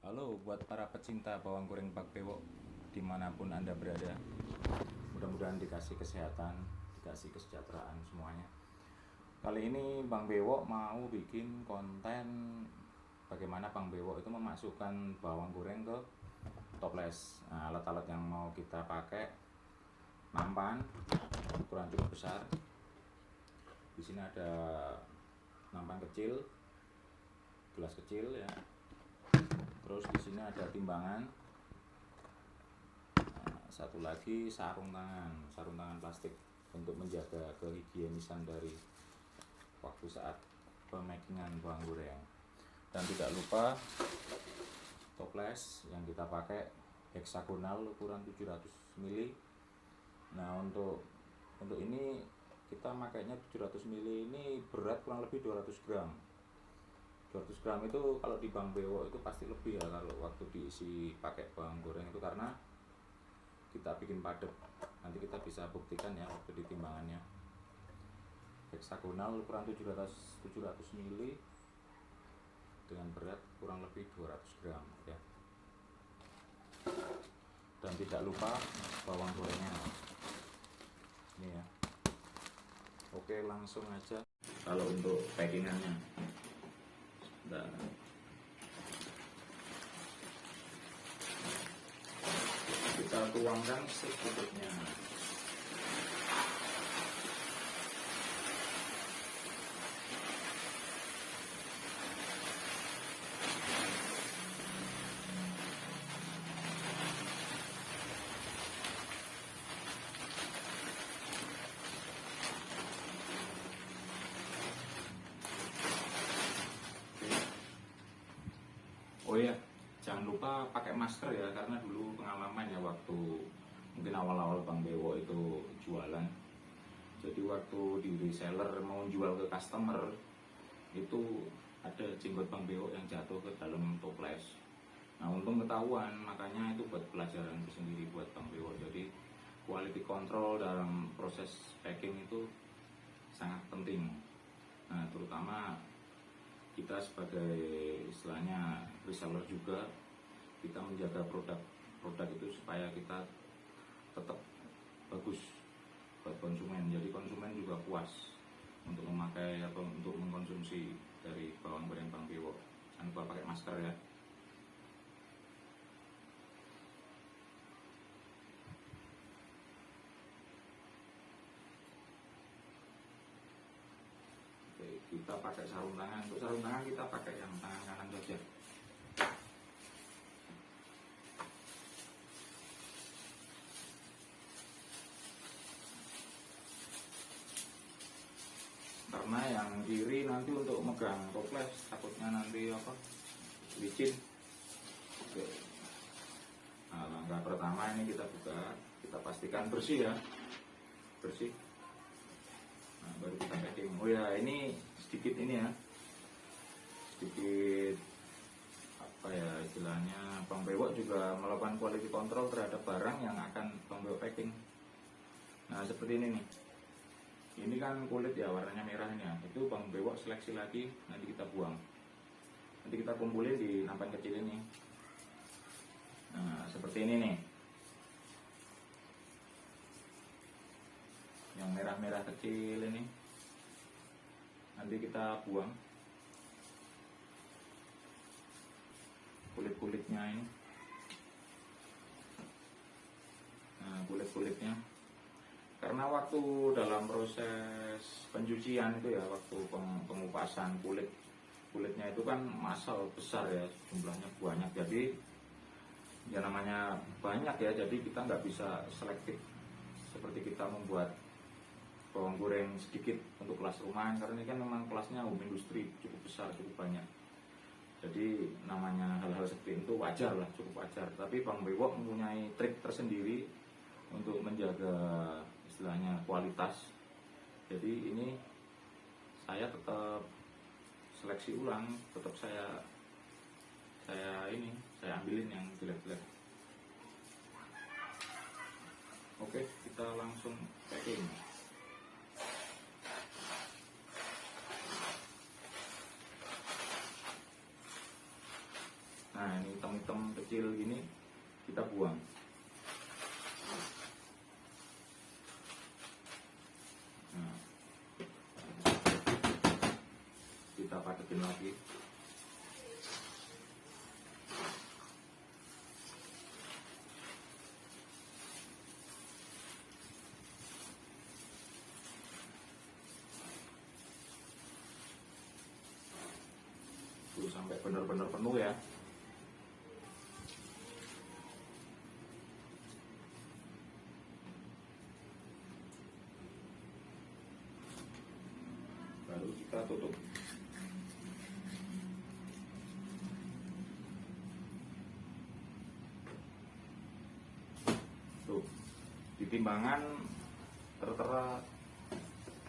Halo buat para pecinta bawang goreng Pak Bewok dimanapun Anda berada. Mudah-mudahan dikasih kesehatan, dikasih kesejahteraan semuanya. Kali ini Bang Bewok mau bikin konten bagaimana Bang Bewok itu memasukkan bawang goreng ke toples. Nah, alat-alat yang mau kita pakai nampan ukuran cukup besar. Di sini ada nampan kecil, gelas kecil ya. Terus di sini ada timbangan. Nah, satu lagi sarung tangan plastik untuk menjaga kehigienisan dari waktu saat pemakingan bawang goreng. Dan tidak lupa toples yang kita pakai heksagonal ukuran 700 ml. Nah, untuk ini kita makainya 700 ml ini berat kurang lebih 200 gram. 200 gram itu kalau di Bang Bewok itu pasti lebih ya kalau waktu diisi pakai bawang goreng itu, karena kita bikin padat. Nanti kita bisa buktikan ya waktu di timbangannya. Heksagonal ukuran 700 ml dengan berat kurang lebih 200 gram ya. Dan tidak lupa bawang gorengnya. Ini ya. Oke, langsung aja. Kalau untuk packingannya, nah, kita tuangkan secukupnya. Oh iya, jangan lupa pakai masker ya, karena dulu pengalaman ya waktu mungkin awal-awal Bang Bewok itu jualan. Jadi waktu di reseller mau jual ke customer itu ada jenggot Bang Bewok yang jatuh ke dalam toples. Nah, untung ketahuan, makanya itu buat pelajaran tersendiri buat Bang Bewok. Jadi quality control dalam proses packing itu sangat penting. Nah, terutama kita sebagai istilahnya reseller juga, kita menjaga produk itu supaya kita tetap bagus buat konsumen. Jadi konsumen juga puas untuk memakai atau untuk mengkonsumsi dari bawang goreng Bang Bewok. Jangan lupa pakai masker ya. Oke, kita pakai sarung tangan. Untuk sarung tangan kita pakai yang tangan kanan saja. Karena yang kiri nanti untuk megang toples takutnya nanti licin. Oke. Nah, langkah pertama ini kita buka, kita pastikan bersih ya, bersih. Nah, baru kita packing. Oh ya, ini sedikit ini ya, sedikit apa ya istilahnya, Bang Bewok juga melakukan quality control terhadap barang yang akan Bang Bewok packing. Nah, seperti ini nih. Ini kan kulit ya, warnanya merah ini ya. Itu Bang Bewok seleksi lagi, nanti kita buang. Nanti kita kumpulin di nampan kecil ini. Nah, seperti ini nih. Yang merah-merah kecil ini. Nanti kita buang. Kulit-kulitnya ini. Nah, kulit-kulitnya. Karena waktu dalam proses pencucian itu ya, waktu pengupasan kulitnya itu kan massal besar ya, jumlahnya banyak. Jadi ya namanya banyak ya, jadi kita nggak bisa selektif seperti kita membuat bawang goreng sedikit untuk kelas rumahan, karena ini kan memang kelasnya industri cukup besar, cukup banyak. Jadi namanya hal-hal seperti itu wajar lah, cukup wajar. Tapi Bang Bewok mempunyai trik tersendiri untuk menjaga istilahnya kualitas. Jadi ini saya tetap seleksi ulang, tetap saya ambilin yang jelek-jelek. Oke, kita langsung packing. Nah, ini hitam-hitam kecil gini kita buang. Nah, kita padetin lagi. Tuh, sampai benar-benar penuh ya. Lalu kita tutup. Tuh, di timbangan tertera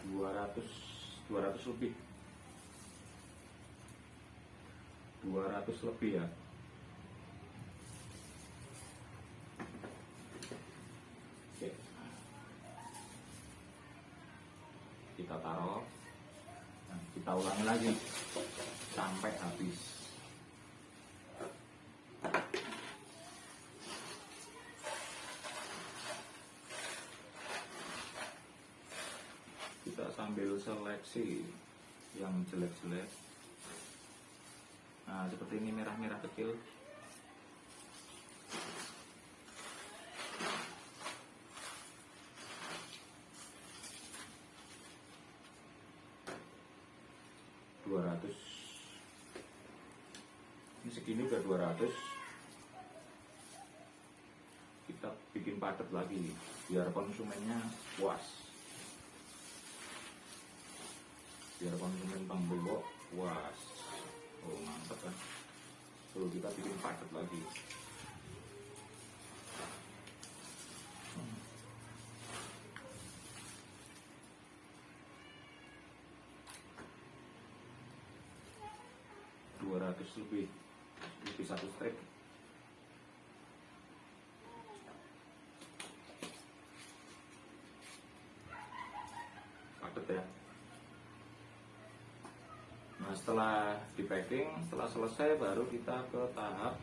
200 lebih. 200 lebih ya. Oke. Kita taruh. Nah, kita ulangi lagi sampai habis. Kita sambil seleksi yang jelek-jelek. Nah, seperti ini merah-merah kecil. Ini segini udah 200. Kita bikin padat lagi biar konsumennya puas. Biar konsumen Bang Bewo puas. Oh, mantap kan. Lalu kita bikin padat lagi. lebih 1 strip. Padat ya. Nah, setelah di packing, setelah selesai baru kita ke tahap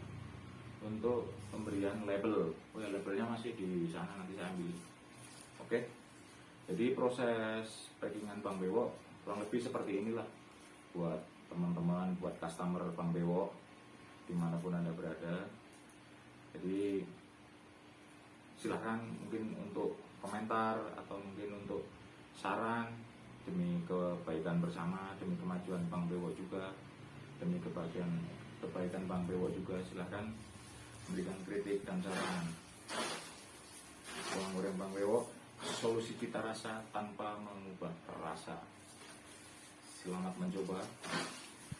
untuk pemberian label. Oh ya, labelnya masih di sana, nanti saya ambil. Oke. Jadi proses packingan Bang Bewo kurang lebih seperti inilah buat teman-teman, buat customer Bang Bewo dimanapun Anda berada. Jadi silahkan mungkin untuk komentar atau mungkin untuk saran demi kebaikan bersama, demi kemajuan Bang Bewo juga, demi kebaikan Bang Bewo juga, silahkan memberikan kritik dan saran. Bawang goreng Bang Bewo, solusi cita rasa tanpa mengubah rasa. Selamat mencoba.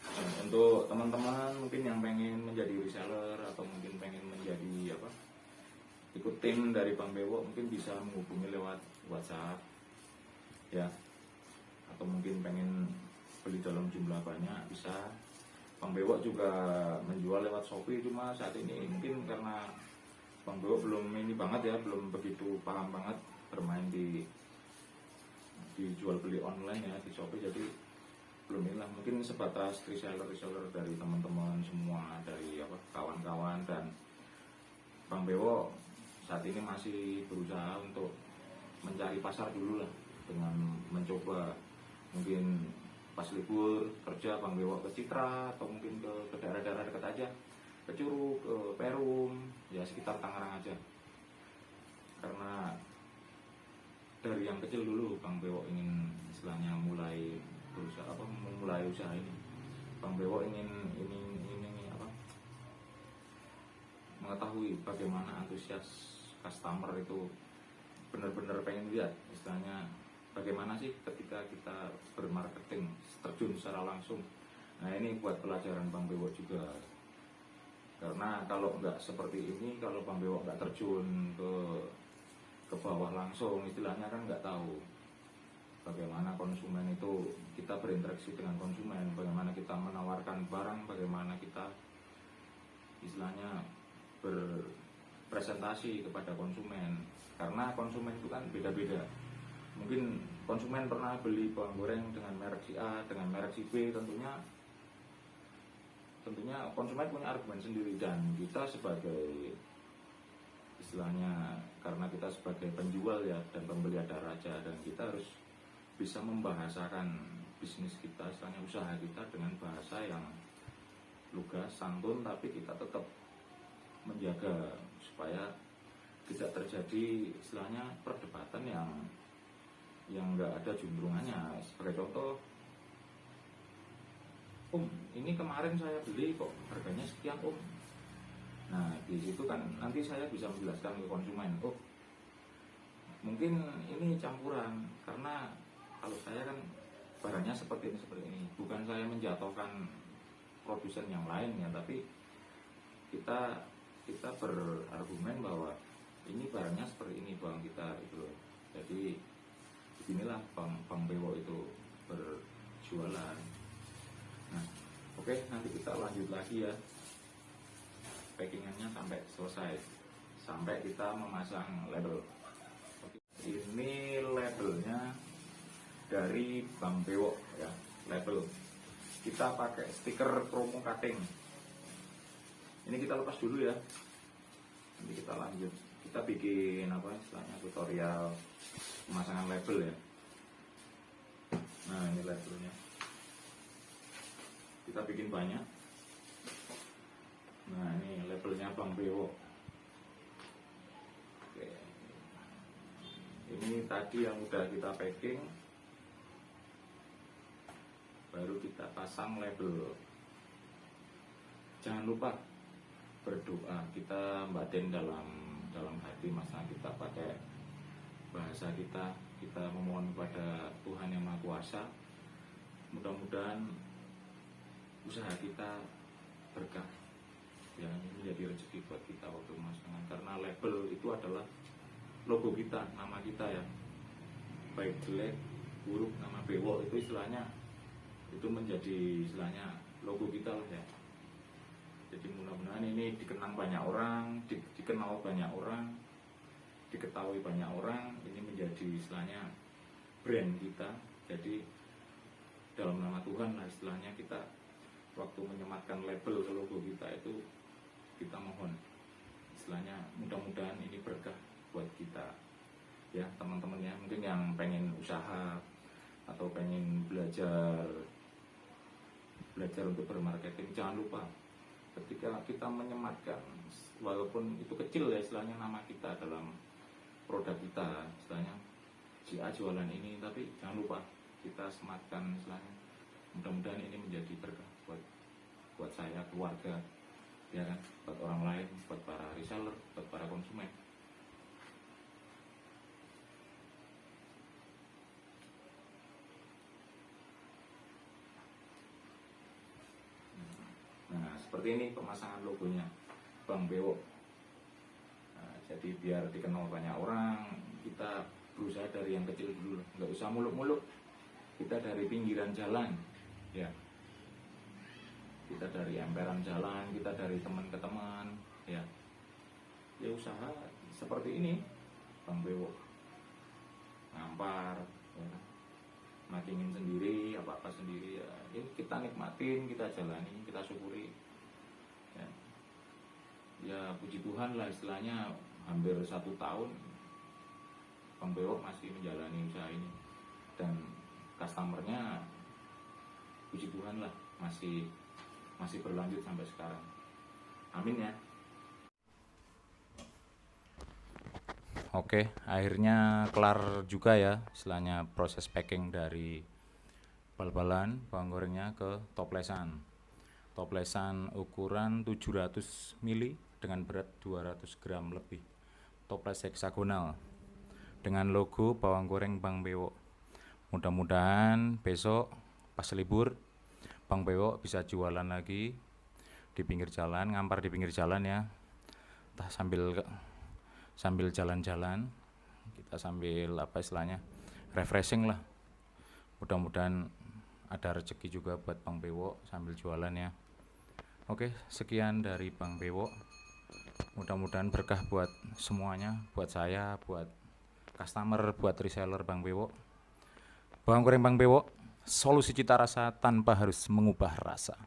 Dan untuk teman-teman mungkin yang pengen menjadi reseller atau mungkin pengen menjadi ikut tim dari Bang Bewo, mungkin bisa menghubungi lewat WhatsApp ya, atau mungkin pengen beli dalam jumlah banyak bisa. Bang Bewo juga menjual lewat Shopee, cuma saat ini mungkin karena Bang Bewo belum ini banget ya, belum begitu paham banget bermain di jual beli online ya di Shopee, jadi belum inilah, mungkin sebatas reseller dari teman-teman semua, dari kawan-kawan. Dan Bang Bewo saat ini masih berusaha untuk mencari pasar dulu lah, dengan mencoba mungkin pas libur kerja Bang Bewo ke Citra atau mungkin ke daerah-daerah dekat aja, ke Curug, ke Perum, ya sekitar Tangerang aja. Karena dari yang kecil dulu Bang Bewo ingin istilahnya mulai berusaha memulai usaha ini. Bang Bewo ingin mengetahui bagaimana antusias customer itu, benar-benar pengen lihat istilahnya bagaimana sih ketika kita bermarketing, terjun secara langsung. Nah, ini buat pelajaran Bang Bewo juga. Karena kalau nggak seperti ini, kalau Bang Bewo nggak terjun ke bawah langsung, istilahnya kan nggak tahu bagaimana konsumen itu, kita berinteraksi dengan konsumen, bagaimana kita menawarkan barang, bagaimana kita istilahnya berpresentasi kepada konsumen. Karena konsumen itu kan beda-beda. Mungkin konsumen pernah beli bawang goreng dengan merek si A, dengan merek si B, tentunya tentunya konsumen punya argumen sendiri, dan kita sebagai istilahnya, karena kita sebagai penjual ya dan pembeli ada raja, dan kita harus bisa membahasakan bisnis kita, istilahnya usaha kita dengan bahasa yang lugas, santun, tapi kita tetap menjaga supaya tidak terjadi istilahnya perdebatan yang nggak ada juntrungannya. Sebagai contoh, ini kemarin saya beli kok harganya sekian Nah di situ kan nanti saya bisa menjelaskan ke konsumen, mungkin ini campuran, karena kalau saya kan barangnya seperti ini. Bukan saya menjatuhkan produsen yang lain ya, tapi kita berargumen bahwa ini barangnya seperti ini bang kita itu loh. Jadi beginilah Bang Bewo itu berjualan. Nah, oke, nanti kita lanjut lagi ya, packingannya sampai selesai, sampai kita memasang label. Ini labelnya dari Bang Bewo ya, label. Kita pakai stiker promo cutting. Ini kita lepas dulu ya, nanti kita lanjut. Kita bikin istilahnya tutorial pemasangan label ya. Nah ini labelnya, kita bikin banyak. Nah ini labelnya Bang Bewo. Oke. Ini tadi yang udah kita packing, baru kita pasang label. Jangan lupa berdoa, kita batin dalam hati, masa kita pakai bahasa kita memohon kepada Tuhan yang Maha Kuasa. Mudah-mudahan usaha kita berkah ya, ini menjadi rezeki buat kita waktu pemasangan, karena label itu adalah logo kita, nama kita ya, baik jelek buruk, nama Bewo itu istilahnya itu menjadi istilahnya logo kita lah ya. Jadi mudah-mudahan ini dikenang banyak orang, dikenal banyak orang, diketahui banyak orang. Ini menjadi istilahnya brand kita. Jadi dalam nama Tuhan lah istilahnya, kita waktu menyematkan label ke logo kita itu, kita mohon istilahnya mudah-mudahan ini berkah buat kita ya teman-teman ya. Mungkin yang pengen usaha atau pengen belajar untuk bermarketing, jangan lupa ketika kita menyematkan, walaupun itu kecil ya istilahnya nama kita dalam produk kita, istilahnya si A jualan ini, tapi jangan lupa kita sematkan istilahnya. Mudah-mudahan ini menjadi berkah buat saya, keluarga ya kan, buat orang lain, buat para reseller, buat para konsumen. Nah seperti ini pemasangan logonya Bang Bewo. Nah, jadi biar dikenal banyak orang, kita berusaha dari yang kecil dulu, nggak usah muluk-muluk. Kita dari pinggiran jalan ya, kita dari emperan jalan, kita dari teman ke teman ya usaha seperti ini Bang Bewo, ngampar ya, makingin sendiri, apa-apa sendiri ya. Ini kita nikmatin, kita jalani, kita syukuri ya puji Tuhan lah istilahnya, hampir 1 tahun Bang Bewo masih menjalani usaha ini, dan customernya puji Tuhan lah masih berlanjut sampai sekarang. Amin ya. Oke, akhirnya kelar juga ya istilahnya proses packing dari bal-balan bawang gorengnya ke toplesan. Toplesan ukuran 700 mili dengan berat 200 gram lebih. Toples heksagonal dengan logo bawang goreng Bang Bewo. Mudah-mudahan besok pas libur Bang Bewo bisa jualan lagi di pinggir jalan, ngampar di pinggir jalan ya. Entah sambil jalan-jalan, kita sambil apa istilahnya, refreshing lah. Mudah-mudahan ada rezeki juga buat Bang Bewo sambil jualan ya. Oke, sekian dari Bang Bewo. Mudah-mudahan berkah buat semuanya, buat saya, buat customer, buat reseller Bang Bewo. Bawang goreng Bang Bewo, solusi cita rasa tanpa harus mengubah rasa.